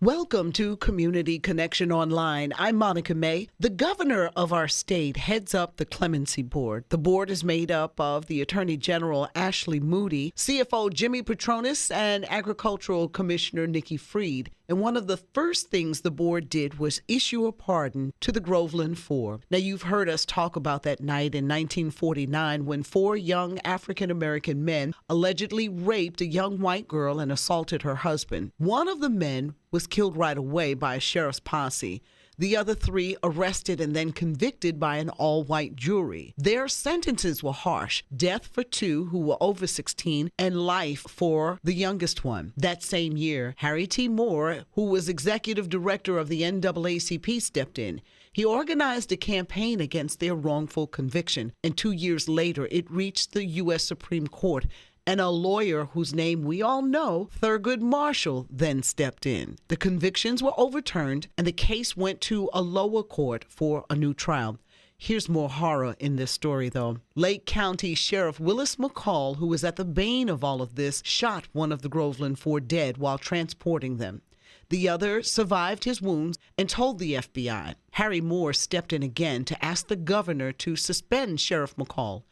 Welcome to Community Connection Online. I'm Monica May. The governor of our state heads up the Clemency Board. The board is made up of the Attorney General Ashley Moody, CFO Jimmy Petronis, and Agricultural Commissioner Nikki Freed. And one of the first things the board did was issue a pardon to the Groveland Four. Now, you've heard us talk about that night in 1949 when four young African-American men allegedly raped a young white girl and assaulted her husband. One of the men was killed right away by a sheriff's posse. The other three arrested and then convicted by an all-white jury. Their sentences were harsh: death for two who were over 16 and life for the youngest one. That same year, Harry T. Moore, who was executive director of the NAACP, stepped in. He organized a campaign against their wrongful conviction, and 2 years later, it reached the U.S. Supreme Court, and a lawyer whose name we all know, Thurgood Marshall, then stepped in. The convictions were overturned, and the case went to a lower court for a new trial. Here's more horror in this story, though. Lake County Sheriff Willis McCall, who was at the bane of all of this, shot one of the Groveland Four dead while transporting them. The other survived his wounds and told the FBI. Harry Moore stepped in again to ask the governor to suspend Sheriff McCall,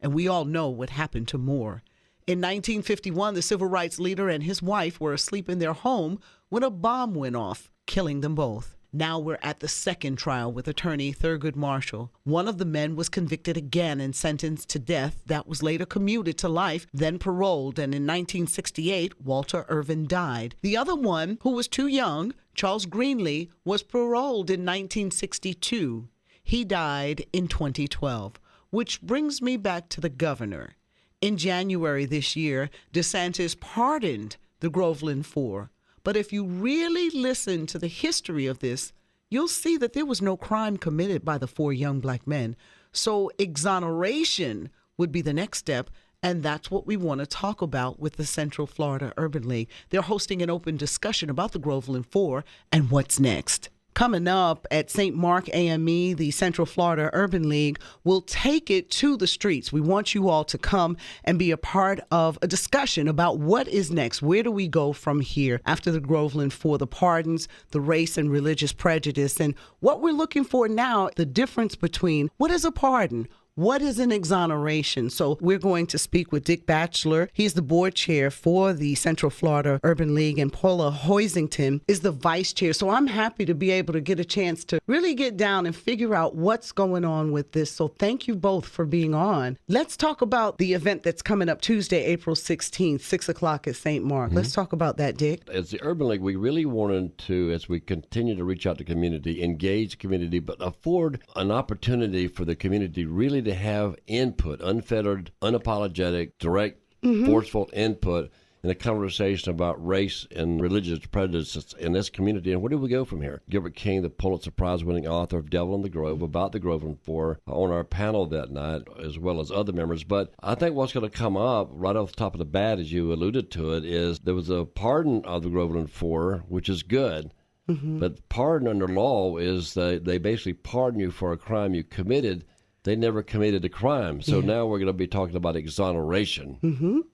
and we all know what happened to Moore. In 1951, the civil rights leader and his wife were asleep in their home when a bomb went off, killing them both. Now we're at the second trial with attorney Thurgood Marshall. One of the men was convicted again and sentenced to death. That was later commuted to life, then paroled, and in 1968, Walter Irvin died. The other one, who was too young, Charles Greenlee, was paroled in 1962. He died in 2012, which brings me back to the governor. In January this year, DeSantis pardoned the Groveland Four. But if you really listen to the history of this, you'll see that there was no crime committed by the four young black men. So exoneration would be the next step, and that's what we want to talk about with the Central Florida Urban League. They're hosting an open discussion about the Groveland Four and what's next. Coming up at St. Mark AME, the Central Florida Urban League will take it to the streets. We want you all to come and be a part of a discussion about what is next. Where do we go from here after the Groveland Four, the pardons, the race and religious prejudice, and what we're looking for now, the difference between what is a pardon, what is an exoneration? So we're going to speak with Dick Batchelor. He's the board chair for the Central Florida Urban League, and Paula Hoisington is the vice chair. So I'm happy to be able to get a chance to really get down and figure out what's going on with this. So thank you both for being on. Let's talk about the event that's coming up Tuesday, April 16th, 6 o'clock at St. Mark. Let's talk about that, Dick. As the Urban League, we really wanted to, as we continue to reach out to community, engage community, but afford an opportunity for the community really to have input, unfettered, unapologetic, direct, forceful input in a conversation about race and religious prejudice in this community. And where do we go from here? Gilbert King, the Pulitzer Prize-winning author of Devil in the Grove, about the Groveland Four, on our panel that night, as well as other members. But I think what's going to come up right off the top of the bat, as you alluded to it, is there was a pardon of the Groveland Four, which is good. But pardon under law is they basically pardon you for a crime you committed. They never committed a crime. So now we're going to be talking about exoneration.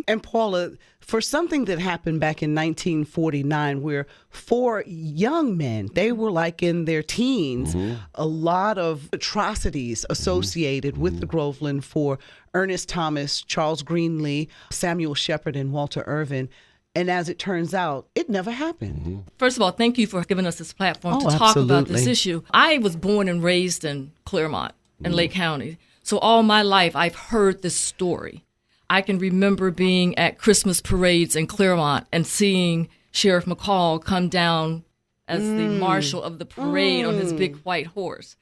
And Paula, for something that happened back in 1949 where four young men, they were like in their teens, a lot of atrocities associated with the Groveland Four: Ernest Thomas, Charles Greenlee, Samuel Shepard, and Walter Irvin. And as it turns out, it never happened. First of all, thank you for giving us this platform to talk about this issue. I was born and raised in Claremont, in Lake County. So all my life, I've heard this story. I can remember being at Christmas parades in Claremont and seeing Sheriff McCall come down as the marshal of the parade on his big white horse.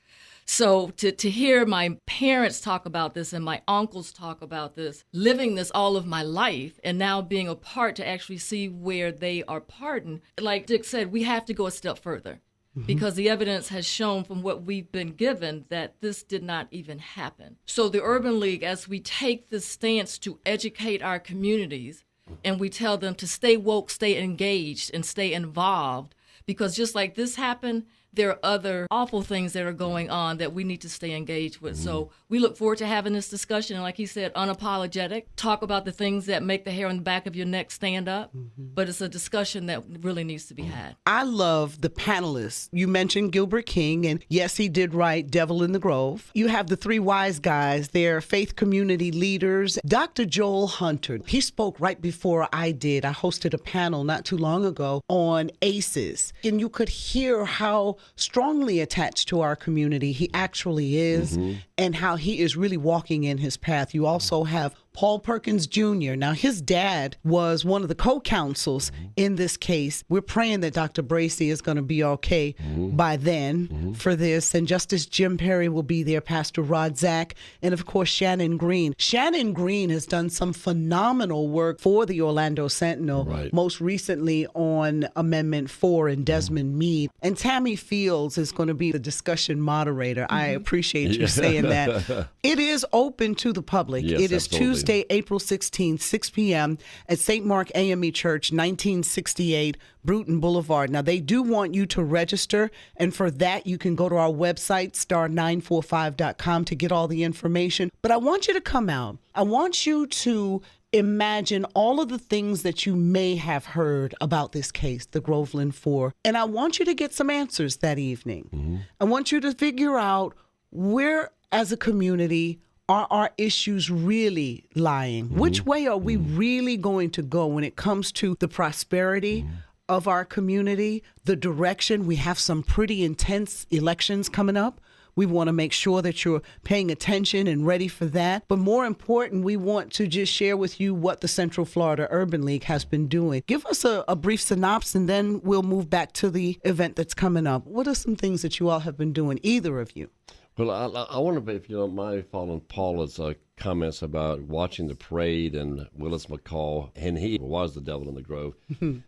So to hear my parents talk about this and my uncles talk about this, living this all of my life, and now being a part to actually see where they are pardoned, like Dick said, we have to go a step further. Because the evidence has shown from what we've been given that this did not even happen. So the Urban League, as we take this stance to educate our communities, and we tell them to stay woke, stay engaged, and stay involved, because just like this happened, there are other awful things that are going on that we need to stay engaged with. So we look forward to having this discussion. And like he said, unapologetic. Talk about the things that make the hair on the back of your neck stand up. But it's a discussion that really needs to be had. I love the panelists. You mentioned Gilbert King, and yes, he did write Devil in the Grove. You have the three wise guys. They're faith community leaders. Dr. Joel Hunter, he spoke right before I did. I hosted a panel not too long ago on ACEs, and you could hear how strongly attached to our community he actually is, and how he is really walking in his path. You also have Paul Perkins Jr. Now, his dad was one of the co-counsels in this case. We're praying that Dr. Bracey is going to be okay by then for this. And Justice Jim Perry will be there, Pastor Rod Zach, and of course, Shannon Green. Shannon Green has done some phenomenal work for the Orlando Sentinel, most recently on Amendment 4 and Desmond Meade. And Tammy Fields is going to be the discussion moderator. I appreciate you saying that. It is open to the public. Yes, it is absolutely. Tuesday, April 16th, 6 p.m. at St. Mark AME Church, 1968 Bruton Boulevard. Now, they do want you to register, and for that, you can go to our website, star945.com, to get all the information. But I want you to come out. I want you to imagine all of the things that you may have heard about this case, the Groveland 4, and I want you to get some answers that evening. I want you to figure out where, as a community, are our issues really lying? Which way are we really going to go when it comes to the prosperity of our community, the direction? We have some pretty intense elections coming up. We want to make sure that you're paying attention and ready for that. But more important, we want to just share with you what the Central Florida Urban League has been doing. Give us a brief synopsis, and then we'll move back to the event that's coming up. What are some things that you all have been doing, either of you? Well, I wonder if you don't mind following Paula's comments about watching the parade and Willis McCall, and he was the devil in the Grove.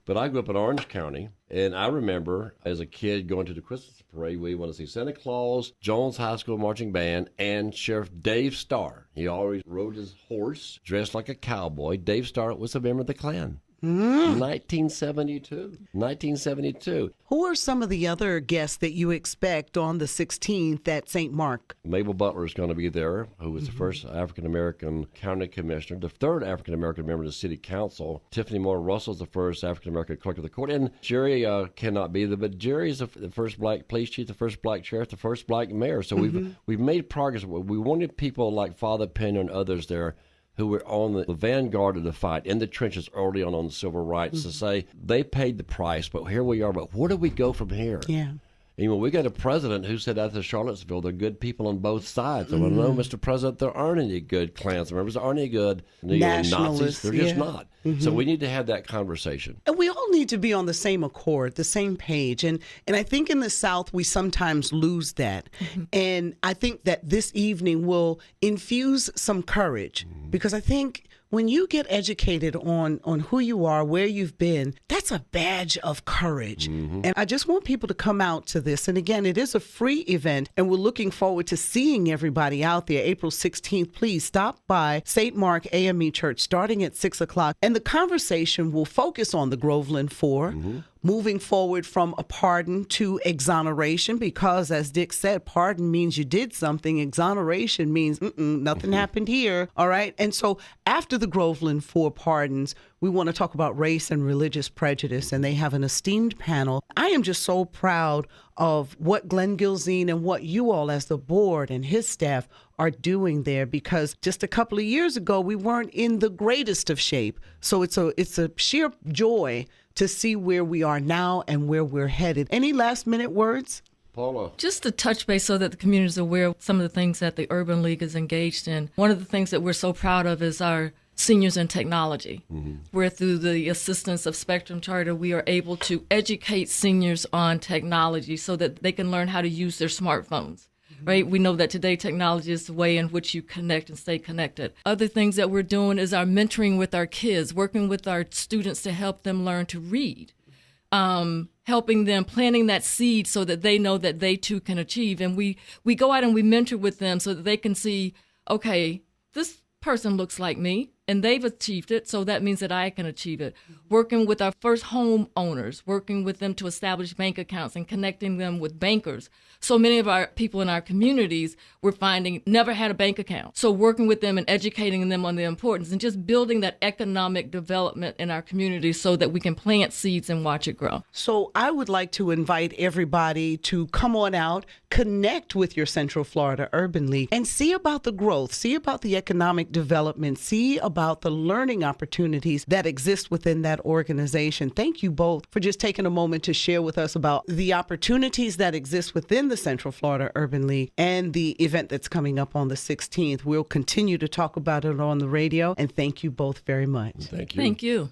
But I grew up in Orange County, and I remember as a kid going to the Christmas parade. We want to see Santa Claus, Jones High School Marching Band, and Sheriff Dave Starr. He always rode his horse, dressed like a cowboy. Dave Starr was a member of the Klan. 1972. Who are some of the other guests that you expect on the 16th at St. Mark? Mabel Butler is going to be there, who was the first African-American county commissioner, the third African-American member of the city council. Tiffany Moore Russell is the first African-American clerk of the court. And Jerry cannot be there, but Jerry is the first black police chief, the first black sheriff, the first black mayor. So we've made progress. We wanted people like Father Pena and others there who were on the vanguard of the fight, in the trenches early on the civil rights, to say they paid the price, but here we are. But where do we go from here? Yeah. You know, we got a president who said after Charlottesville, there are good people on both sides. I no, Mr. President, there aren't any good Klans members. There aren't any good Nazis. They're just not. So we need to have that conversation. And we all need to be on the same accord, the same page. And I think in the South, we sometimes lose that. And I think that this evening will infuse some courage, because I think when you get educated on who you are, where you've been, that's a badge of courage. And I just want people to come out to this. And again, it is a free event, and we're looking forward to seeing everybody out there. April 16th, please stop by St. Mark AME Church starting at 6 o'clock. And the conversation will focus on the Groveland 4. Moving forward from a pardon to exoneration, because as Dick said, pardon means you did something. Exoneration means nothing happened here. All right. And so after the Groveland 4 pardons, we want to talk about race and religious prejudice, and they have an esteemed panel. I am just so proud of what Glenn Gilzine and what you all as the board and his staff are doing there, because just a couple of years ago, we weren't in the greatest of shape. So it's a sheer joy to see where we are now and where we're headed. Any last minute words? Paula. Just to touch base so that the community is aware of some of the things that the Urban League is engaged in. One of the things that we're so proud of is our seniors in technology, where through the assistance of Spectrum Charter, we are able to educate seniors on technology so that they can learn how to use their smartphones. Right? We know that today technology is the way in which you connect and stay connected. Other things that we're doing is our mentoring with our kids, working with our students to help them learn to read, helping them, planting that seed so that they know that they too can achieve. And we go out and we mentor with them so that they can see, okay, this person looks like me. and they've achieved it, so that means that I can achieve it. Working with our first home owners, working with them to establish bank accounts and connecting them with bankers. So many of our people in our communities, we're finding, never had a bank account. So working with them and educating them on the importance and just building that economic development in our communities so that we can plant seeds and watch it grow. So I would like to invite everybody to come on out, connect with your Central Florida Urban League, and see about the growth, see about the economic development, see about the learning opportunities that exist within that organization. Thank you both for just taking a moment to share with us about the opportunities that exist within the Central Florida Urban League and the event that's coming up on the 16th. We'll continue to talk about it on the radio, and thank you both very much. Thank you. Thank you.